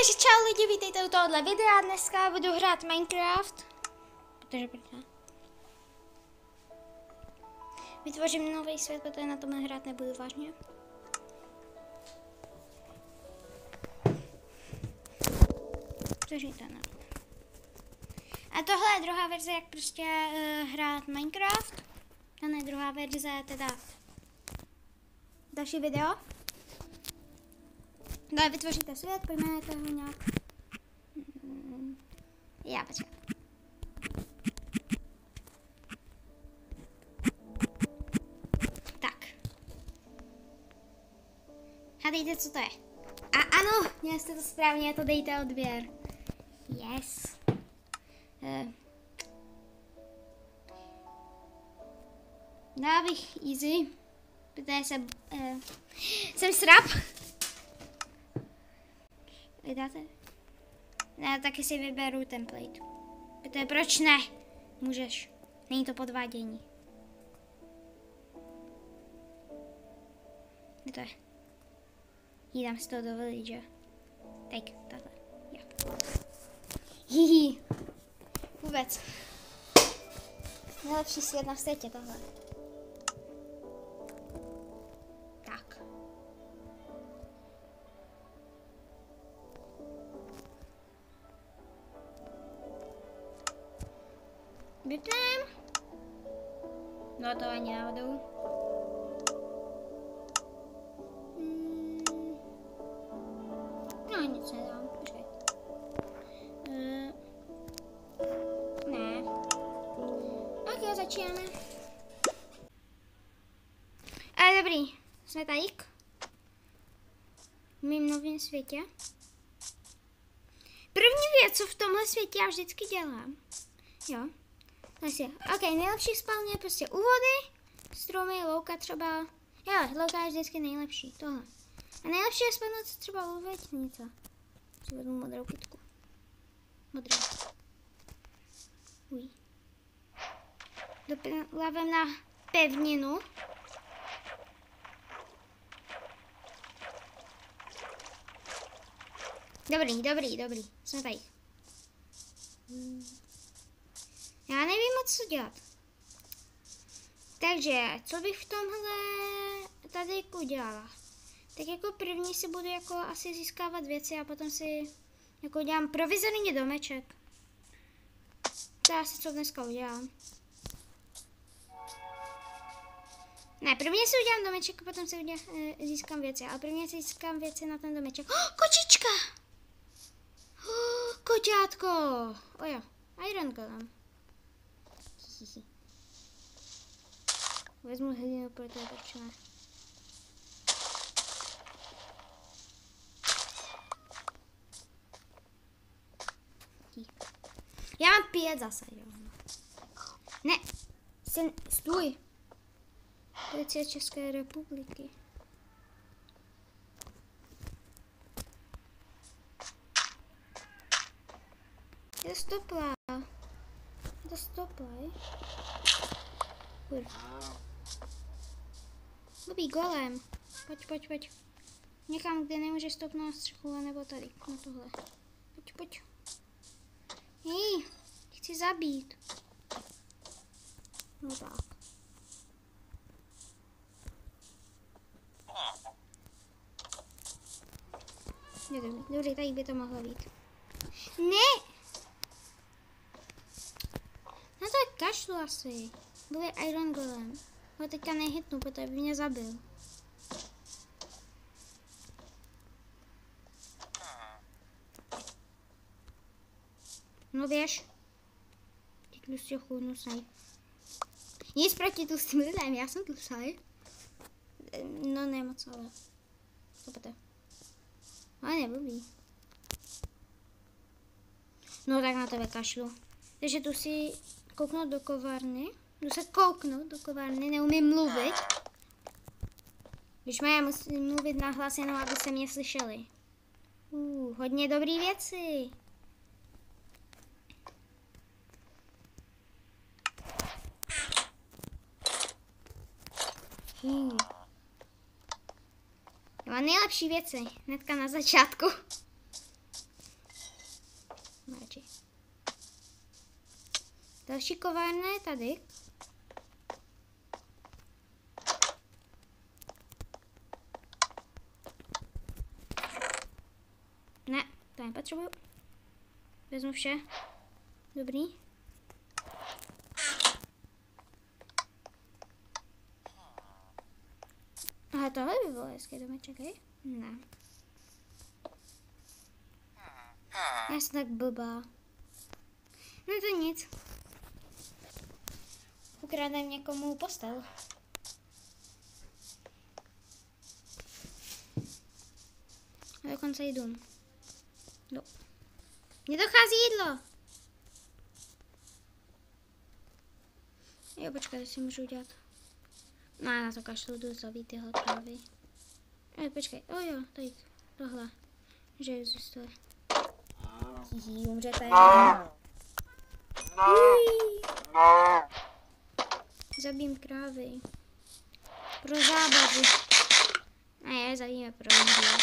Takže čau lidi, vítejte u tohohle videa. Dneska budu hrát Minecraft. Protože vytvořím nový svět, protože na tom hrát nebudu vážně. Což to ne. A tohle je druhá verze, jak prostě hrát Minecraft. Tohle je druhá verze, teda další video. Dále vytvoříte svět, pojmenujete ho nějak. Já počkám. Tak. Hádejte, co to je. A ano, měli jste to správně, to dejte odběr. Yes. Dala bych easy, protože jsem srap. Vydáte? Já taky si vyberu template. Protože proč ne? Můžeš. Není to podvádění. Kde to je? Jídám si to do village. Tak, takhle. Jo. Hihi. Vůbec. Nejlepší svět na světě, tohle. Tak. Vypnem. No to ani náhodou. No nic nedám, počkej. Ne. Ok, začínáme. Ale dobrý, jsme tady. V mým novém světě. První věc, co v tomhle světě já vždycky dělám. Jo. Ok, nejlepší spawn je prostě u vody, stromy, louka třeba. Jo, louka je vždycky nejlepší, tohle. A nejlepší je spawnout třeba u větnice. Si vezmu modrou kytku. Modrou. Uj. Doplavím na pevninu. Dobrý. Jsme tady. Já nevím moc co dělat. Takže, co bych v tomhle tady udělala? Tak jako první si budu jako asi získávat věci a potom si jako udělám provizorní domeček. To je asi co dneska udělám. Ne, první si udělám domeček a potom si získám věci. Ale první si získám věci na ten domeček. Kočička! Koťátko! Ojo, Iron Golem. Vezmu hlinu, protože potřebujeme. Já mám 5 zase, jo. Ne, stůj. Policie České republiky. Je stopla. To stoplaj. Blbý golem. Pojď. Někam, kde nemůže stopnout na střechu, nebo tady, na tohle. Pojď. Hej, chci zabít. No tak. Dobrý, tady by to mohlo být. Ne! Na to je kašlu asi. Byl je Iron Golem. Ho teďka nehitnu, protože by mě zabil. No běž. Ty tlustý chudnusaj. Nic proti tlustým lidem, já jsem tlustý. No ne moc, ale. Kopete. Ale neblbý. No tak na tebe kašlu. Takže tu si kouknout do kovárny. Jdu se kouknout do kovárny, neumím mluvit. Když já musím mluvit nahlas, jenom aby se mě slyšeli. Hodně dobrý věci. Já mám nejlepší věci, hnedka na začátku. Další kovárna je tady. Ne, to nepotřebuju. Vezmu vše. Dobrý. Aha, tohle by bylo hezké domeček, hej? Ne. Já jsem tak blbá. No to nic. Ukradnem někomu postel. A dokonce i dům. No. Mně dochází jídlo. Jo, počkej, to si můžu udělat. No, na to kašlu, jdu zabít tyhle krávy. Počkej, jo, tady tohle. Že existuje. Hihi, umřete. Zabím krávy. Pro zábavu. Ne, zabijeme pro jídlo.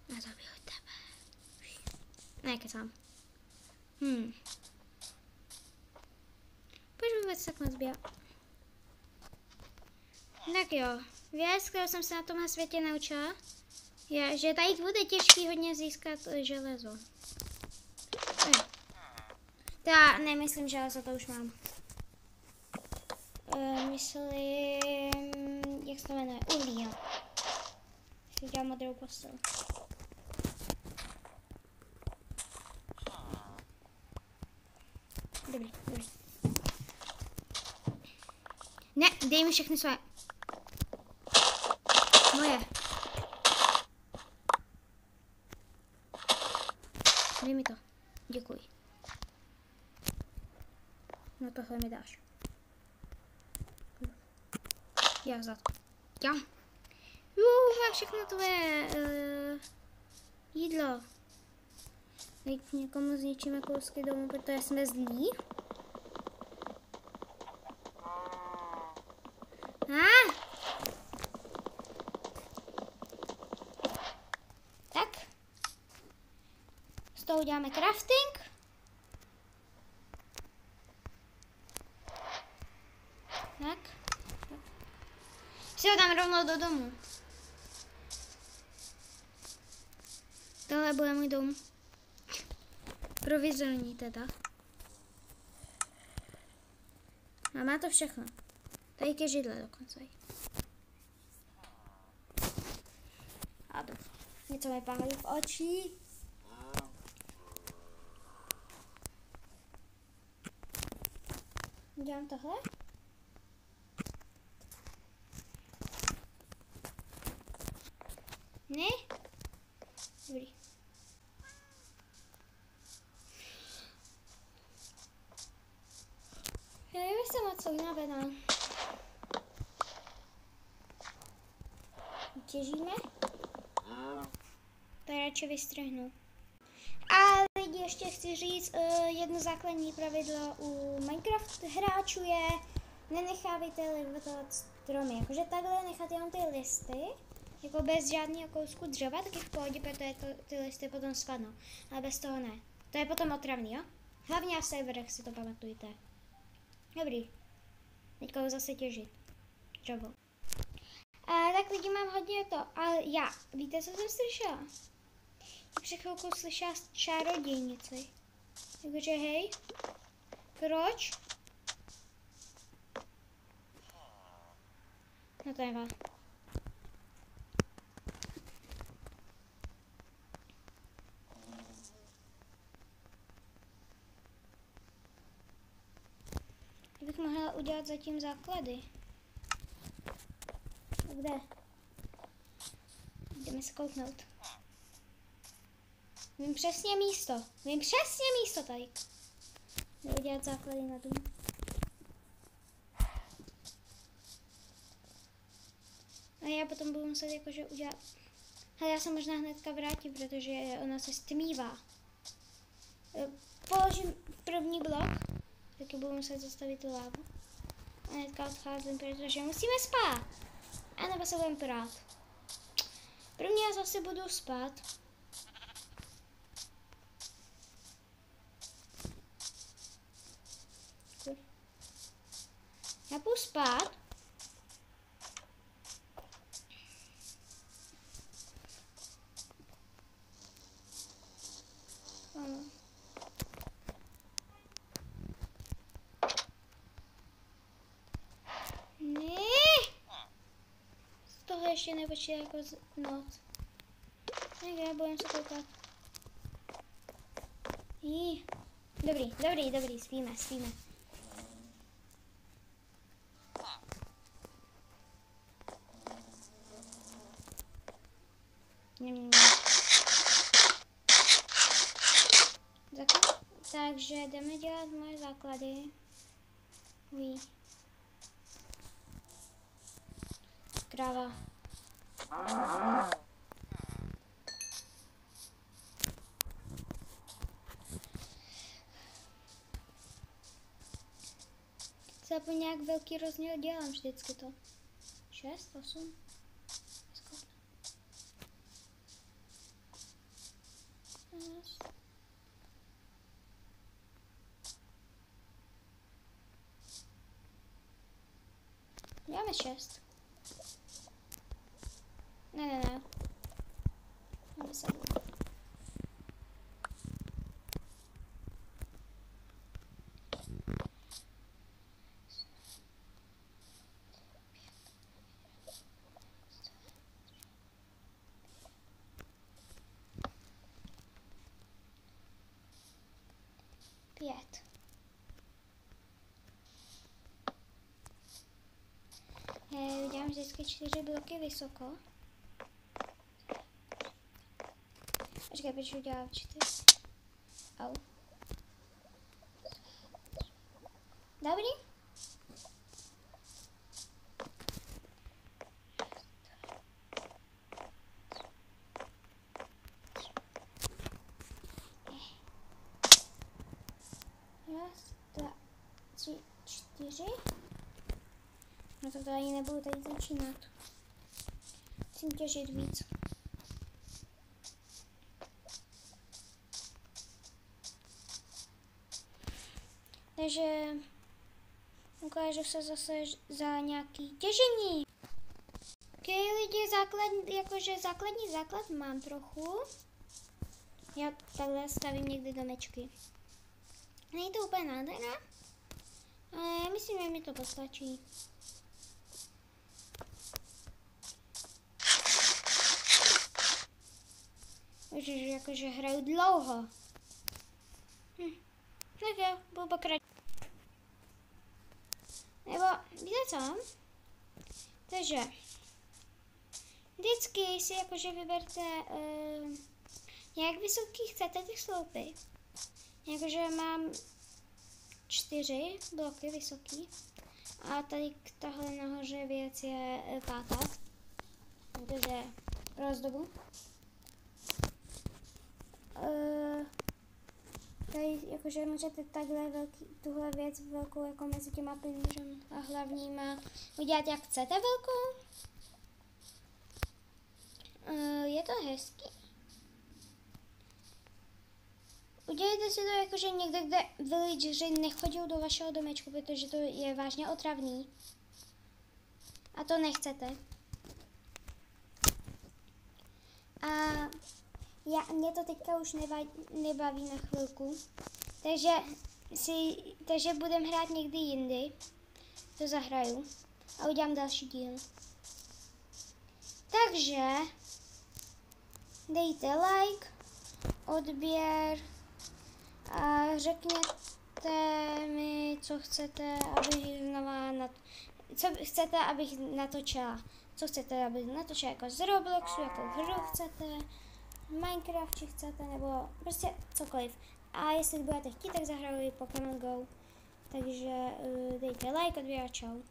A zabiju tebe. Ne, kecám. Proč vůbec tak moc běhat? Tak jo, věc, kterou jsem se na tomhle světě naučila, je, že tady bude těžký hodně získat železo. Já nemyslím železo, to už mám. Myslím, jak se to jmenuje, uhlí, jo. Si udělám modrou postel. Dobrý. Ne, dej mi všechny své. Moje. Dej mi to. Děkuji. No tohle mi dáš. Já za to. Já. Má všechno tvoje jídlo. Teď někomu zničíme kousky domů, protože jsme zlí. Tak. Z toho uděláme crafting. Tak. Si ho dám rovnou do domu. Tohle bude můj dom. Provizorní teda. A má to všechno. Tady ke židle dokonce. A to. Něco mi pálí v očí. Udělám tohle. Ne? Dobrý. Já nevím, jestli jsem moc unavená. Těžíme. To radši vystřihnu. A lidi, ještě chci říct, jedno základní pravidlo u Minecraft hráčů je nenechávejte limitovat stromy. Jakože takhle nechat jenom ty listy, jako bez žádného kousku dřeva, tak je v pohodě, protože ty listy potom spadnou. Ale bez toho ne. To je potom otravný, jo? Hlavně na serverech si to pamatujte. Dobrý. Teďka ho zase těžit. Dřevo. Tak lidi, mám hodně to. Ale já, víte, co jsem slyšela? Před chvilkou slyšela čarodějnici. Takže hej. Proč? No to nevá. Bych mohla udělat zatím základy. Kde? Jdeme se kouknout. Vím přesně místo tady. Jdu udělat základy na dům. A já potom budu muset jakože udělat... Hele, já se možná hnedka vrátím, protože ona se stmívá. Položím první blok, taky budu muset zastavit tu lávu. A hnedka odcházím, protože musíme spát. A nebo se budeme prát. První já zase budu spát. Já půjdu spát. Ne. Z toho ještě nepočítá jako noc. Tak já budem se koukat. Dobrý, spíme. Takže jdeme dělat moje základy. Kráva. Aspoň nějak velký rozdíl dělám vždycky to. 6, 8. Máme 6. Ne. Máme 7. Udělám vždycky 4 bloky vysoko. Počkej, proč udělám 4? Au. Dobrý? Raz, 2, 3, 4. No to ani nebudu tady začínat. Musím těžit víc. Takže ukážu se zase za nějaký těžení. Ok, lidi, základní základ mám trochu. Já takhle stavím někdy domečky. Není to úplně nádherná, ale já myslím, že mi to postačí. Jakože hraju dlouho. Tak jo, budu pokračovat. Nebo, víte co? Takže, vždycky si jakože vyberte, jak vysoký chcete ty sloupy. Jakože mám 4 bloky vysoký. A tady tahle nahoře věc je 5. Takže pro ozdobu. Tady jakože můžete takhle tuhle věc velkou jako mezi těma pilířem a hlavníma udělat jak chcete velkou. Je to hezký. Udělejte si to jakože někde, kde villageři nechodí do vašeho domečku, protože to je vážně otravný. A to nechcete. A mě to teďka už nebaví na chvilku, takže budeme hrát někdy jindy, to zahraju a udělám další díl. Takže dejte like, odběr a řekněte mi, co chcete, abych natočila. Co chcete, abych natočila jako z Robloxu, jakou hru chcete. Minecraft, či chcete, nebo prostě cokoliv. A jestli budete chtít, tak zahraju i Pokémon Go. Takže dejte like, odběr a čau.